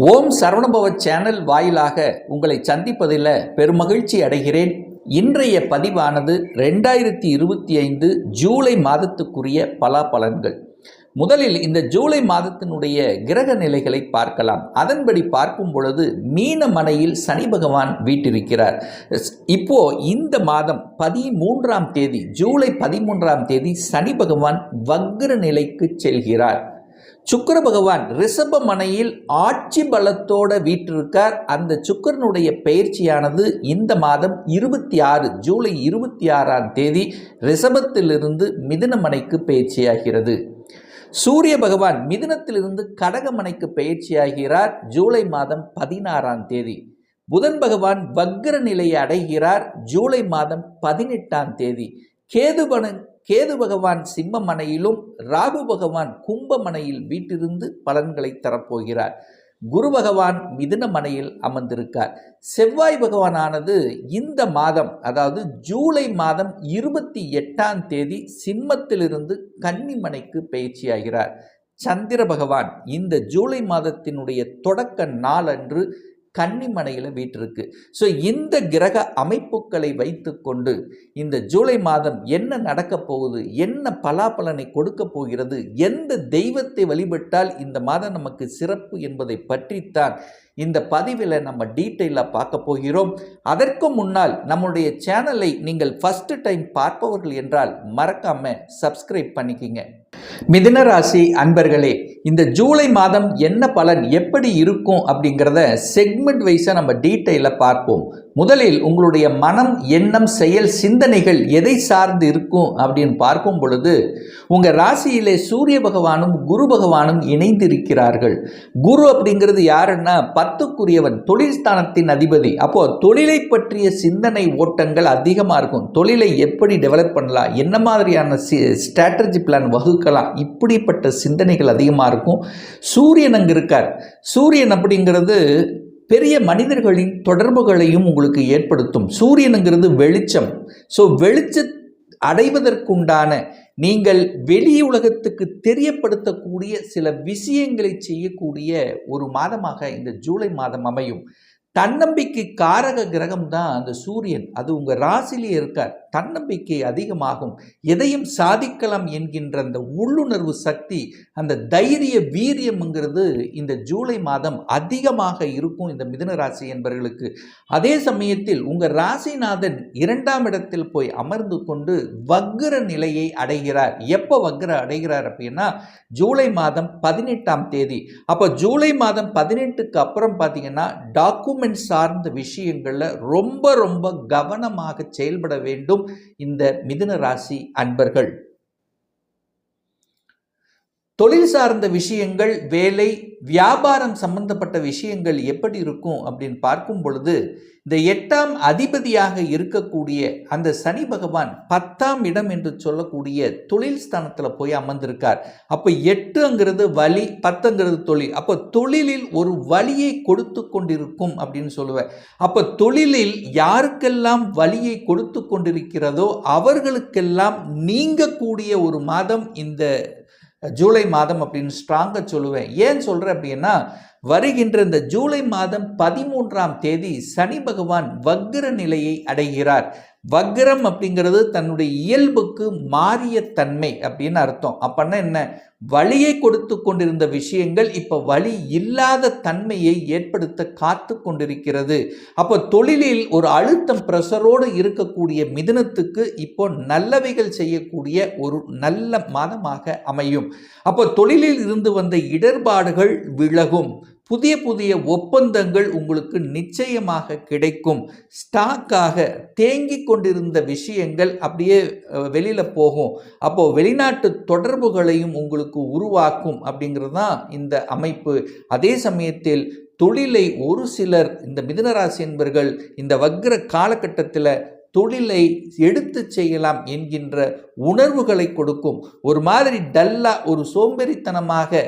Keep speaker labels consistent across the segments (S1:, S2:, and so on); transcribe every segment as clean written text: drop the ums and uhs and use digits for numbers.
S1: ஓம் Saravanabhava channel வாயிலாக உங்களை சந்திப்பதில் பெருமகிழ்ச்சி அடைகிறேன். இன்றைய பதிவானது 2025 ஜூலை மாதத்துக்குரிய பலாபலன்கள். முதலில் இந்த ஜூலை மாதத்தினுடைய கிரக நிலைகளை பார்க்கலாம். அதன்படி பார்க்கும் பொழுது மீன மனையில் சனி பகவான் வீற்றிருக்கிறார். இப்போ இந்த மாதம் 13ஆம் தேதி, ஜூலை 13ஆம் தேதி சனி பகவான் வக்ர நிலைக்கு செல்கிறார். சுக்கிர பகவான் ரிஷப மனையில் ஆட்சி பலத்தோட வீற்றிருக்கார். அந்த சுக்கிரனுடைய பெயர்ச்சியானது இந்த மாதம் 26 ஜூலை 26ஆம் தேதி ரிஷபத்திலிருந்து மிதுன மனைக்கு பெயர்ச்சியாகிறது. சூரிய பகவான் மிதுனத்திலிருந்து கடக மனைக்கு பெயர்ச்சியாகிறார் ஜூலை மாதம் 16ஆம் தேதி. புதன் பகவான் வக்ர நிலையை அடைகிறார் ஜூலை மாதம் 18ஆம் தேதி. கேது பகவான் சிம்ம மனையிலும் ராகு பகவான் கும்ப மனையில் வீட்டிருந்து பலன்களை தரப்போகிறார். குரு பகவான் மிதுன மனையில் அமர்ந்திருக்கார். செவ்வாய் பகவானானது இந்த மாதம், அதாவது ஜூலை மாதம் 28ஆம் தேதி சிம்மத்திலிருந்து கன்னி மனைக்கு பயிற்சியாகிறார். சந்திர பகவான் இந்த ஜூலை மாதத்தினுடைய தொடக்க நாளன்று கன்னிமனையில் வீட்டிருக்கு. ஸோ இந்த கிரக அமைப்புகளை வைத்து கொண்டு இந்த ஜூலை மாதம் என்ன நடக்க போகுது, என்ன பலாபலனை கொடுக்க போகிறது, எந்த தெய்வத்தை வழிபட்டால் இந்த மாதம் நமக்கு சிறப்பு என்பதை பற்றித்தான் இந்த பதிவில் நம்ம டீட்டெயிலாக பார்க்க போகிறோம். அதற்கு முன்னால் நம்முடைய சேனலை நீங்கள் ஃபர்ஸ்ட் டைம் பார்ப்பவர்கள் என்றால் மறக்காம சப்ஸ்கிரைப் பண்ணிக்கிங்க. மிதுன ராசி அன்பர்களே, இந்த ஜூலை மாதம் என்ன பலன் எப்படி இருக்கும் அப்படிங்கிறத செக்மெண்ட் வைஸாக நம்ம டீட்டெயிலாக பார்ப்போம். முதலில் உங்களுடைய மனம், எண்ணம், செயல், சிந்தனைகள் எதை சார்ந்து இருக்கும் அப்படின்னு பார்க்கும் பொழுது உங்கள் ராசியிலே சூரிய பகவானும் குரு பகவானும் இணைந்திருக்கிறார்கள். குரு அப்படிங்கிறது யாருன்னா 10க்குரியவன், தொழில் ஸ்தானத்தின் அதிபதி. அப்போது தொழிலை பற்றிய சிந்தனை ஓட்டங்கள் அதிகமாக இருக்கும். தொழிலை எப்படி டெவலப் பண்ணலாம், என்ன மாதிரியான ஸ்ட்ராட்டஜி பிளான் வகுக்கலாம், இப்படிப்பட்ட சிந்தனைகள் அதிகமாக இருக்கும். சூரியன் அங்கே இருக்கார். சூரியன் அப்படிங்கிறது பெரிய மனிதர்களின் தொடர்புகளையும் உங்களுக்கு ஏற்படுத்தும். சூரியனுங்கிறது வெளிச்சம். ஸோ வெளிச்ச அடைவதற்குண்டான நீங்கள் வெளி உலகத்துக்கு தெரியப்படுத்தக்கூடிய சில விஷயங்களை செய்யக்கூடிய ஒரு மாதமாக இந்த ஜூலை மாதம் அமையும். தன்னம்பிக்கை காரக கிரகம் தான் அந்த சூரியன். அது உங்கள் ராசிலேயே இருக்கார். தன்னம்பிக்கை அதிகமாகும். எதையும் சாதிக்கலாம் என்கின்ற அந்த உள்ளுணர்வு சக்தி, அந்த தைரிய வீரியம்ங்கிறது இந்த ஜூலை மாதம் அதிகமாக இருக்கும் இந்த மிதுன ராசி என்பவர்களுக்கு. அதே சமயத்தில் உங்கள் ராசிநாதன் 2ஆம் இடத்தில் போய் அமர்ந்து கொண்டு வக்ர நிலையை அடைகிறார். எப்போ வக்ர அடைகிறார் அப்படின்னா ஜூலை மாதம் 18ஆம் தேதி. அப்போ ஜூலை மாதம் 18க்கு அப்புறம் பார்த்தீங்கன்னா டாக்குமெண்ட் சார்ந்த விஷயங்கள்ல ரொம்ப கவனமாக செயல்பட வேண்டும் இந்த மிதுன ராசி அன்பர்கள். தொழில் சார்ந்த விஷயங்கள், வேலை, வியாபாரம் சம்பந்தப்பட்ட விஷயங்கள் எப்படி இருக்கும் அப்படின்னு பார்க்கும் பொழுது இந்த 8ஆம் அதிபதியாக இருக்கக்கூடிய அந்த சனி பகவான் 10ஆம் இடம் என்று சொல்லக்கூடிய தொழில் ஸ்தானத்தில் போய் அமர்ந்திருக்கார். அப்போ 8ங்கிறது வலி, 10ங்கிறது தொழில். அப்போ தொழிலில் ஒரு வலியை கொடுத்து கொண்டிருக்கும் அப்படின்னு சொல்லுவேன். அப்போ தொழிலில் யாருக்கெல்லாம் வலியை கொடுத்து கொண்டிருக்கிறதோ அவர்களுக்கெல்லாம் நீங்கக்கூடிய ஒரு மாதம் இந்த ஜூலை மாதம் அப்படின்னு ஸ்ட்ராங்காக சொல்லுவேன். ஏன் சொல்கிறேன் அப்படின்னா வருகின்ற இந்த ஜூலை மாதம் 13ஆம் தேதி சனி பகவான் வக்ர நிலையை அடைகிறார். வக்ரம் அப்படிங்கிறது தன்னுடைய இயல்புக்கு மாறிய தன்மை அப்படின்னு அர்த்தம். அப்படின்னா என்ன, வலியை கொடுத்து கொண்டிருந்த விஷயங்கள் இப்போ வலி இல்லாத தன்மையை ஏற்படுத்த காத்து கொண்டிருக்கிறது. அப்போ தொழிலில் ஒரு அழுத்தம் பிரஷரோடு இருக்கக்கூடிய மிதுனத்துக்கு இப்போ நல்லவைகள் செய்யக்கூடிய ஒரு நல்ல மாதமாக அமையும். அப்போ தொழிலில் இருந்து வந்த இடர்பாடுகள் விலகும். புதிய ஒப்பந்தங்கள் உங்களுக்கு நிச்சயமாக கிடைக்கும். ஸ்டாக்காக தேங்கி கொண்டிருந்த விஷயங்கள் அப்படியே வெளியில் போகும். அப்போது வெளிநாட்டு தொடர்புகளையும் உங்களுக்கு உருவாக்கும் அப்படிங்கிறது தான் இந்த அமைப்பு. அதே சமயத்தில் தொழிலை ஒரு சிலர், இந்த மிதுனராசி என்பவர்கள் இந்த வக்ர காலகட்டத்தில் தொழிலை எடுத்து செய்யலாம் என்கின்ற உணர்வுகளை கொடுக்கும். ஒரு மாதிரி டல்லாக, ஒரு சோம்பேறித்தனமாக,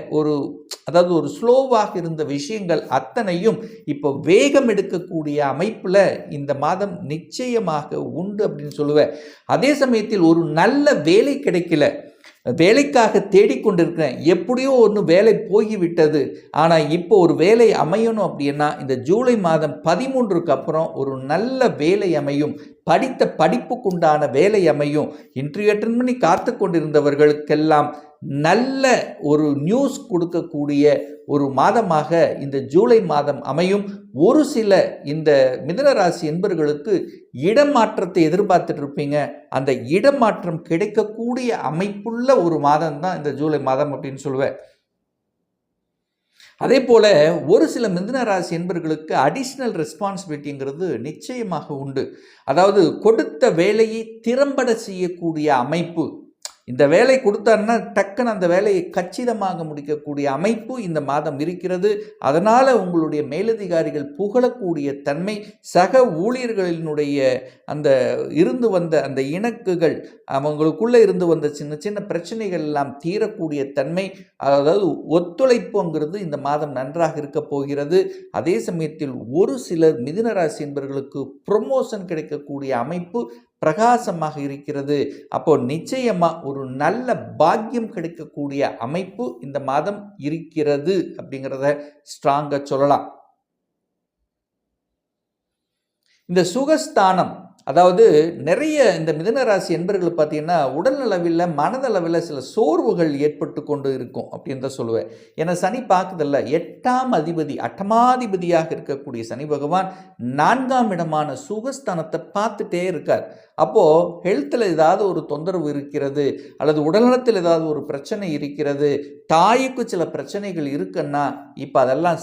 S1: அதாவது ஒரு ஸ்லோவாக இருந்த விஷயங்கள் அத்தனையும் இப்போ வேகம் எடுக்கக்கூடிய அமைப்பில் இந்த மாதம் நிச்சயமாக உண்டு அப்படின்னு சொல்லுவேன். அதே சமயத்தில் ஒரு நல்ல வேலை கிடைக்கல, வேலைக்காக தேடிக்கொண்டிருக்கிறேன், எப்படியோ ஒன்று வேலை போய்விட்டது, ஆனால் இப்போ ஒரு வேலை அமையணும் அப்படின்னா இந்த ஜூலை மாதம் 13க்கு அப்புறம் ஒரு நல்ல வேலை அமையும், படித்த படிப்புக்குண்டான வேலை அமையும். இன்டர்வியூ அட்டெண்ட் பண்ணி காத்து கொண்டிருந்தவர்களுக்கெல்லாம் நல்ல ஒரு நியூஸ் கொடுக்கக்கூடிய ஒரு மாதமாக இந்த ஜூலை மாதம் அமையும். ஒரு சில இந்த மிதுனராசி என்பவர்களுக்கு இடமாற்றத்தை எதிர்பார்த்துட்டு இருப்பீங்க, அந்த இடமாற்றம் கிடைக்கக்கூடிய அமைப்புள்ள ஒரு மாதம் தான் இந்த ஜூலை மாதம் அப்படின்னு சொல்லுவேன். அதே போல் ஒரு சில மிதுன ராசி என்பவர்களுக்கு அடிஷ்னல் ரெஸ்பான்சிபிலிட்டிங்கிறது நிச்சயமாக உண்டு. அதாவது கொடுத்த வேலையை திறம்பட செய்யக்கூடிய அமைப்பு, இந்த வேலை கொடுத்தாருன்னா டக்குன்னு அந்த வேலையை கச்சிதமாக முடிக்கக்கூடிய அமைப்பு இந்த மாதம் இருக்கிறது. அதனால் உங்களுடைய மேலதிகாரிகள் புகழக்கூடிய தன்மை, சக ஊழியர்களினுடைய அந்த இருந்து வந்த அந்த இணக்குகள், அவங்களுக்குள்ளே இருந்து வந்த சின்ன சின்ன பிரச்சனைகள் எல்லாம் தீரக்கூடிய தன்மை, அதாவது ஒத்துழைப்புங்கிறது இந்த மாதம் நன்றாக இருக்க போகிறது. அதே சமயத்தில் ஒரு சிலர் மிதுன ராசி என்பவர்களுக்கு ப்ரொமோஷன் கிடைக்கக்கூடிய அமைப்பு பிரகாசமாக இருக்கிறது. அப்போ நிச்சயமா ஒரு நல்ல பாக்கியம் கிடைக்கக்கூடிய அமைப்பு இந்த மாதம் இருக்கிறது அப்படிங்கிறத ஸ்ட்ராங்கா சொல்லலாம். இந்த சுகஸ்தானம், அதாவது நிறைய இந்த மிதுன ராசி என்பர்கள் பார்த்தீங்கன்னா உடல்நலவில் மனதளவில் சில சோர்வுகள் ஏற்பட்டு கொண்டு இருக்கும் அப்படின்னு தான் சொல்லுவேன். ஏன்னா சனி பார்க்குதில்ல, 8ஆம் அதிபதி அட்டமாதிபதியாக இருக்கக்கூடிய சனி பகவான் 4ஆம் இடமான சுகஸ்தானத்தை பார்த்துட்டே இருக்கார். அப்போது ஹெல்த்தில் ஏதாவது ஒரு தொந்தரவு இருக்கிறது, அல்லது உடல்நலத்தில் ஏதாவது ஒரு பிரச்சனை இருக்கிறது, தாய்க்கு சில பிரச்சனைகள் இருக்குன்னா இப்போ அதெல்லாம்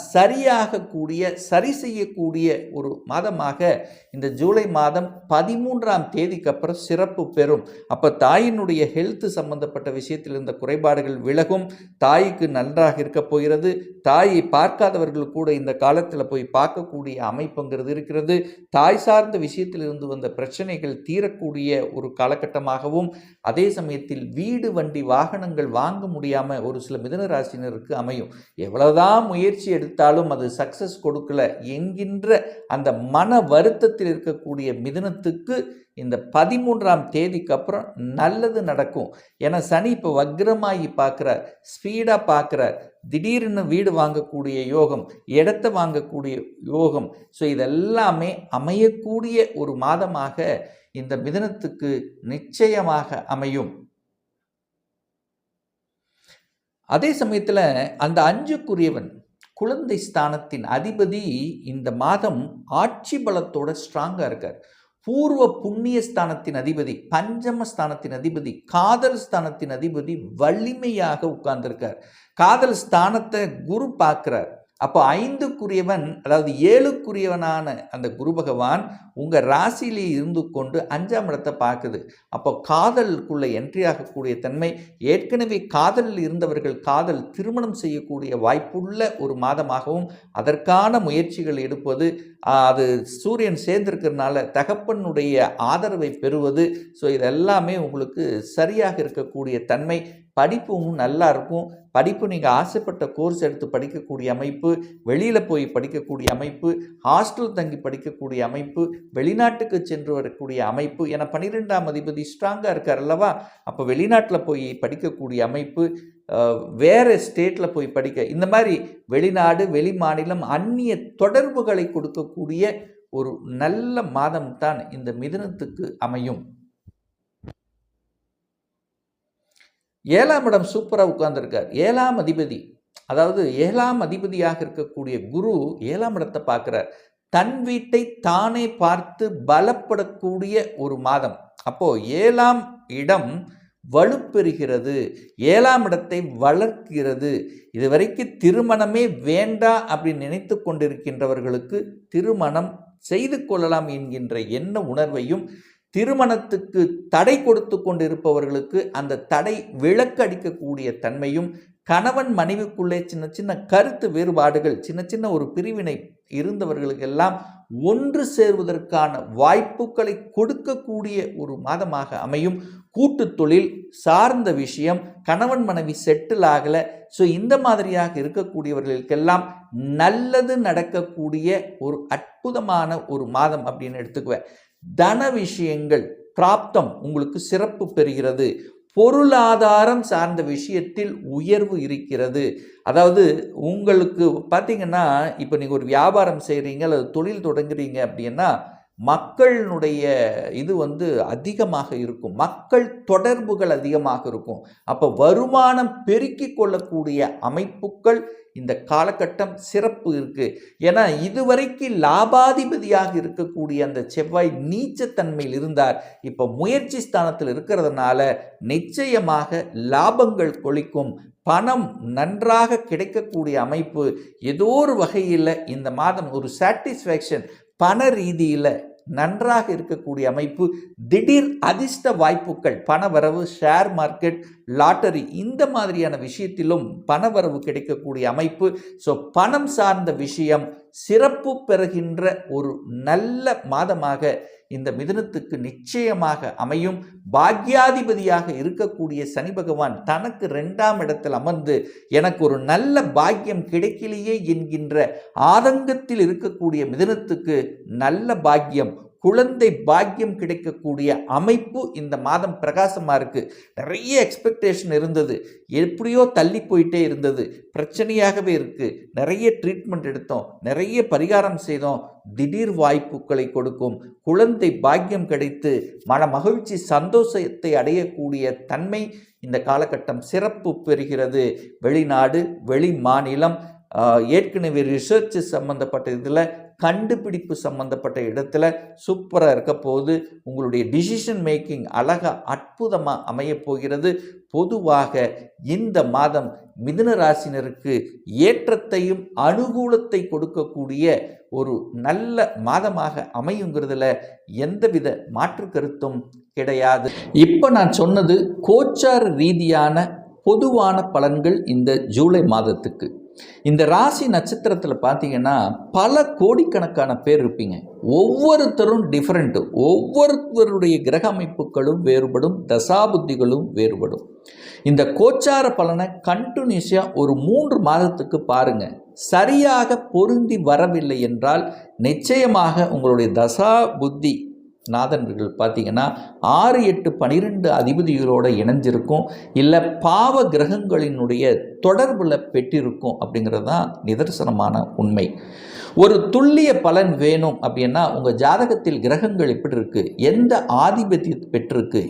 S1: சரி செய்யக்கூடிய ஒரு மாதமாக இந்த ஜூலை மாதம் 13ஆம் தேதிக்கு அப்புறம் சிறப்பு பெறும். அப்போ தாயினுடைய ஹெல்த் சம்பந்தப்பட்ட விஷயத்தில் இருந்த குறைபாடுகள் விலகும், தாய்க்கு நன்றாக இருக்க போகிறது. தாயை பார்க்காதவர்கள் கூட இந்த காலத்தில் போய் பார்க்கக்கூடிய அமைப்புங்கிறது இருக்கிறது. தாய் சார்ந்த விஷயத்தில் இருந்து வந்த பிரச்சனைகள் தீரக்கூடிய ஒரு காலகட்டமாகவும், அதே சமயத்தில் வீடு வண்டி வாகனங்கள் வாங்க முடியாமல் ஒரு சில மிதுன ராசினருக்கு அமையும். எவ்வளவுதான் முயற்சி எடுத்தாலும் அது சக்சஸ் கொடுக்கல என்கின்ற அந்த மன வருத்தத்தில் இருக்கக்கூடிய மிதுனத்துக்கு இந்த 13ஆம் தேதிக்கு அப்புறம் நல்லது நடக்கும். ஏன்னா சனி இப்போ வக்ரமாகி பார்க்குறார், ஸ்பீடாக பார்க்குறார். திடீர்னு வீடு வாங்கக்கூடிய யோகம், இடத்தை வாங்கக்கூடிய யோகம், ஸோ இதெல்லாமே அமையக்கூடிய ஒரு மாதமாக இந்த மிதுனத்துக்கு நிச்சயமாக அமையும். அதே சமயத்தில் அந்த 5க்குரியவன் குழந்தை ஸ்தானத்தின் அதிபதி இந்த மாதம் ஆட்சி பலத்தோட ஸ்ட்ராங்காக இருக்கார். பூர்வ புண்ணிய ஸ்தானத்தின் அதிபதி, பஞ்சம ஸ்தானத்தின் அதிபதி, காதல் ஸ்தானத்தின் அதிபதி வலிமையாக உட்கார்ந்திருக்கார். காதல் ஸ்தானத்தை குரு பார்க்கிறார். அப்போ 5க்குரியவன், அதாவது 7க்குரியவனான அந்த குரு பகவான் உங்கள் ராசியிலே இருந்து கொண்டு 5ஆம் இடத்தை பார்க்குது. அப்போ காதலுக்குள்ள என்ட்ரி ஆகக்கூடிய தன்மை, ஏற்கனவே காதலில் இருந்தவர்கள் காதல் திருமணம் செய்யக்கூடிய வாய்ப்புள்ள ஒரு மாதமாகவும், அதற்கான முயற்சிகள் எடுப்பது, அது சூரியன் சேர்ந்திருக்கிறதுனால தகப்பனுடைய ஆதரவை பெறுவது, ஸோ இதெல்லாமே உங்களுக்கு சரியாக இருக்கக்கூடிய தன்மை. படிப்பும் நல்லா இருக்கும். படிப்பு நீங்கள் ஆசைப்பட்ட கோர்ஸ் எடுத்து படிக்கக்கூடிய அமைப்பு, வெளியில் போய் படிக்கக்கூடிய அமைப்பு, ஹாஸ்டல் தங்கி படிக்கக்கூடிய அமைப்பு, வெளிநாட்டுக்கு சென்று வரக்கூடிய அமைப்பு. ஏன்னா 12ஆம் அதிபதி ஸ்ட்ராங்காக இருக்கார் அல்லவா, அப்போ வெளிநாட்டில் போய் படிக்கக்கூடிய அமைப்பு, வேறு ஸ்டேட்டில் போய் படிக்க, இந்த மாதிரி வெளிநாடு வெளி மாநிலம் அந்நிய தொடர்புகளை கொடுக்கக்கூடிய ஒரு நல்ல மாதம் தான் இந்த மிதுனத்துக்கு அமையும். 7ஆம் இடம் சூப்பராக உட்கார்ந்துருக்கார். 7ஆம் அதிபதி, அதாவது 7ஆம் அதிபதியாக இருக்கக்கூடிய குரு 7ஆம் இடத்தை பார்க்குறார். தன் வீட்டை தானே பார்த்து பலப்படக்கூடிய ஒரு மாதம். அப்போது 7ஆம் இடம் வலுப்பெறுகிறது, 7ஆம் இடத்தை வளர்க்கிறது. இதுவரைக்கும் திருமணமே வேண்டாம் அப்படின்னு நினைத்து கொண்டிருக்கின்றவர்களுக்கு திருமணம் செய்து கொள்ளலாம் என்கின்ற எண்ண உணர்வையும், திருமணத்துக்கு தடை கொடுத்து கொண்டிருப்பவர்களுக்கு அந்த தடை விலக்கடிக்கக்கூடிய தன்மையும், கணவன் மனைவிக்குள்ளே சின்ன சின்ன கருத்து வேறுபாடுகள், சின்ன சின்ன ஒரு பிரிவினை இருந்தவர்களுக்கெல்லாம் ஒன்று சேர்வதற்கான வாய்ப்புகளை கொடுக்கக்கூடிய ஒரு மாதமாக அமையும். கூட்டு தொழில் சார்ந்த விஷயம், கணவன் மனைவி செட்டில் ஆகலை, ஸோ இந்த மாதிரியாக இருக்கக்கூடியவர்களுக்கெல்லாம் நல்லது நடக்கக்கூடிய ஒரு அற்புதமான ஒரு மாதம் அப்படின்னு எடுத்துக்குவேன். தன விஷயங்கள் பிராப்தம் உங்களுக்கு சிறப்பு பெறுகிறது. பொருளாதாரம் சார்ந்த விஷயத்தில் உயர்வு இருக்கிறது. அதாவது உங்களுக்கு பார்த்தீங்கன்னா, இப்போ நீங்கள் ஒரு வியாபாரம் செய்கிறீங்க அல்லது தொழில் தொடங்குறீங்க அப்படின்னா, மக்களினுடைய இது அதிகமாக இருக்கும். மக்கள் தொடர்புகள் அதிகமாக இருக்கும். அப்போ வருமானம் பெருக்கிக் கொள்ளக்கூடிய அமைப்புகள் இந்த காலகட்டம் சிறப்பு இருக்கு. ஏன்னா இதுவரைக்கும் லாபாதிபதியாக இருக்கக்கூடிய அந்த செவ்வாய் நீச்சத்தன்மையில் இருந்தார். இப்போ முயற்சி ஸ்தானத்தில் இருக்கிறதுனால நிச்சயமாக லாபங்கள் கொளிக்கும். பணம் நன்றாக கிடைக்கக்கூடிய அமைப்பு. ஏதோ ஒரு வகையில் இந்த மாதம் ஒரு சாட்டிஸ்ஃபேக்ஷன் பண ரீதியில் நன்றாக இருக்கக்கூடிய அமைப்பு. திடீர் அதிர்ஷ்ட வாய்ப்புகள், பணவரவு, ஷேர் மார்க்கெட், லாட்டரி இந்த மாதிரியான விஷயத்திலும் பணவரவு கிடைக்கக்கூடிய அமைப்பு. ஸோ பணம் சார்ந்த விஷயம் சிறப்பு பெறுகின்ற ஒரு நல்ல மாதமாக இந்த மிதுனத்துக்கு நிச்சயமாக அமையும். பாக்யாதிபதியாக இருக்கக்கூடிய சனி பகவான் தனக்கு 2ஆம் இடத்தில் அமர்ந்து எனக்கு ஒரு நல்ல பாக்கியம் கிடைக்கலையே என்கின்ற ஆதங்கத்தில் இருக்கக்கூடிய மிதுனத்துக்கு நல்ல பாக்கியம், குழந்தை பாக்கியம் கிடைக்கக்கூடிய அமைப்பு இந்த மாதம் பிரகாசமாக இருக்குது. நிறைய எக்ஸ்பெக்டேஷன் இருந்தது, எப்படியோ தள்ளி போயிட்டே இருந்தது, பிரச்சனையாகவே இருக்குது. நிறைய ட்ரீட்மெண்ட் எடுத்தோம், நிறைய பரிகாரம் செய்தோம். திடீர் வாய்ப்புகளை கொடுக்கும். குழந்தை பாக்கியம் கிடைத்து மன மகிழ்ச்சி சந்தோஷத்தை அடையக்கூடிய தன்மை இந்த காலகட்டம் சிறப்பு பெறுகிறது. வெளிநாடு, வெளி மாநிலம், ஏற்கனவே ரிசர்ச் சம்பந்தப்பட்ட இதில், கண்டுபிடிப்பு சம்பந்தப்பட்ட இடத்துல சூப்பராக இருக்க போது. உங்களுடைய டிசிஷன் மேக்கிங் அழகாக அற்புதமாக அமைய போகிறது. பொதுவாக இந்த மாதம் மிதுன ராசினருக்கு ஏற்றத்தையும் அனுகூலத்தை கொடுக்கக்கூடிய ஒரு நல்ல மாதமாக அமையுங்கிறதுல எந்தவித மாற்று கருத்தும் கிடையாது. இப்போ நான் சொன்னது கோச்சார ரீதியான பொதுவான பலன்கள் இந்த ஜூலை மாதத்துக்கு. இந்த ராசி நட்சத்திரத்தில் பார்த்தீங்கன்னா பல கோடிக்கணக்கான பேர் இருப்பீங்க. ஒவ்வொருத்தரும் டிஃப்ரெண்ட்டு. ஒவ்வொருத்தருடைய கிரக அமைப்புகளும் வேறுபடும், தசாபுத்திகளும் வேறுபடும். இந்த கோச்சார பலனை கண்டினியூஸாக ஒரு 3 மாதத்துக்கு பாருங்கள். சரியாக பொருந்தி வரவில்லை என்றால் நிச்சயமாக உங்களுடைய தசா புத்தி நாதன்கள் பார்த்தீங்கன்னா 6, 8, 12 அதிபதிகளோடு இணைஞ்சிருக்கும், இல்லை பாவ கிரகங்களினுடைய தொடர்பில் பெற்றிருக்கும். அப்படிங்கிறது தான் நிதர்சனமான உண்மை. ஒரு துல்லிய பலன் வேணும் அப்படின்னா உங்கள் ஜாதகத்தில் கிரகங்கள் எப்படி இருக்குது, எந்த ஆதிபத்தியத்தை பெற்றிருக்கு,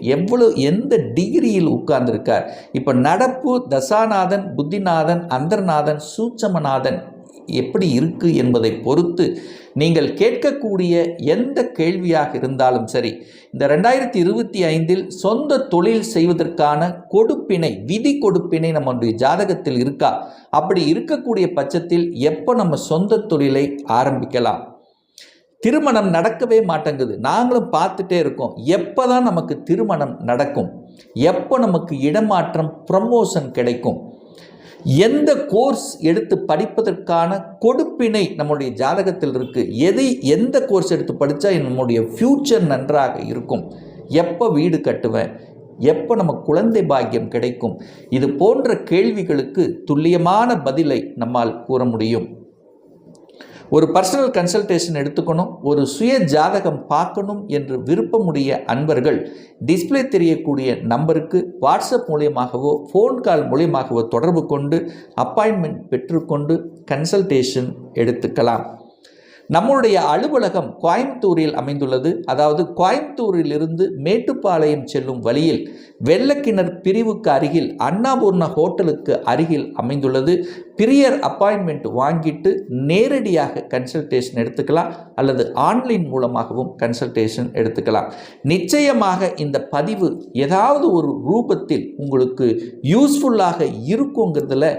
S1: எந்த டிகிரியில் உட்கார்ந்துருக்கார், இப்போ நடப்பு தசாநாதன், புத்திநாதன், அந்தர்நாதன், சூட்சமநாதன் எப்படி இருக்கு என்பதை பொறுத்து நீங்கள் கேட்கக்கூடிய எந்த கேள்வியாக இருந்தாலும் சரி, இந்த 2025 சொந்த தொழில் செய்வதற்கான கொடுப்பினை, விதி கொடுப்பினை நம்முடைய ஜாதகத்தில் இருக்கா? அப்படி இருக்கக்கூடிய பட்சத்தில் எப்போ நம்ம சொந்த தொழிலை ஆரம்பிக்கலாம்? திருமணம் நடக்கவே மாட்டேங்குது, நாங்களும் பார்த்துட்டே இருக்கோம். எப்போ தான் நமக்கு திருமணம் நடக்கும்? எப்போ நமக்கு இடமாற்றம், ப்ரமோஷன் கிடைக்கும்? எந்த கோர்ஸ் எடுத்து படிப்பதற்கான கொடுப்பினை நம்முடைய ஜாதகத்தில் இருக்குது? எந்த கோர்ஸ் எடுத்து படித்தா நம்முடைய ஃப்யூச்சர் நன்றாக இருக்கும்? எப்போ வீடு கட்டுவேன்? எப்போ நம்ம குழந்தை பாக்கியம் கிடைக்கும்? இது போன்ற கேள்விகளுக்கு துல்லியமான பதிலை நம்மால் கூற முடியும். ஒரு பர்சனல் கன்சல்டேஷன் எடுத்துக்கணும், ஒரு சுய ஜாதகம் பார்க்கணும் என்று விருப்பமுடைய அன்பர்கள் டிஸ்பிளே தெரியக்கூடிய நம்பருக்கு வாட்ஸ்அப் மூலியமாகவோ ஃபோன் கால் மூலியமாகவோ தொடர்பு கொண்டு அப்பாயின்மெண்ட் பெற்றுக்கொண்டு கன்சல்டேஷன் எடுத்துக்கலாம். நம்முடைய அலுவலகம் கோயம்புத்தூரில் அமைந்துள்ளது. அதாவது கோயம்புத்தூரிலிருந்து மேட்டுப்பாளையம் செல்லும் வழியில் வெள்ளக்கிணர் பிரிவுக்கு அருகில் அன்னபூர்ணா ஹோட்டலுக்கு அருகில் அமைந்துள்ளது. பிரியர் அப்பாயின்மெண்ட் வாங்கிட்டு நேரடியாக கன்சல்டேஷன் எடுத்துக்கலாம், அல்லது ஆன்லைன் மூலமாகவும் கன்சல்டேஷன் எடுத்துக்கலாம். நிச்சயமாக இந்த பதிவு ஏதாவது ஒரு ரூபத்தில் உங்களுக்கு யூஸ்ஃபுல்லாக இருக்குங்கிறதுல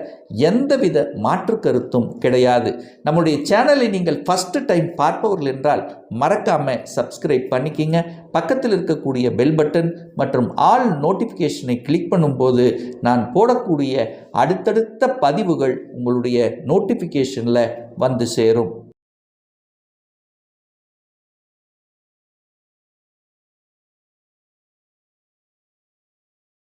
S1: எந்தவித மாற்று கருத்தும் கிடையாது. நம்முடைய சேனலை நீங்கள் ஃபஸ்ட்டு டைம் பார்ப்பவர்கள் என்றால் மறக்காமல் சப்ஸ்கிரைப் பண்ணிக்கிங்க. பக்கத்தில் இருக்கக்கூடிய பெல் பட்டன் மற்றும் ஆல் நோட்டிஃபிகேஷனை கிளிக் பண்ணும்போது நான் போடக்கூடிய அடுத்தடுத்த பதிவுகள் உங்களுடைய நோட்டிஃபிகேஷனில் வந்து சேரும்.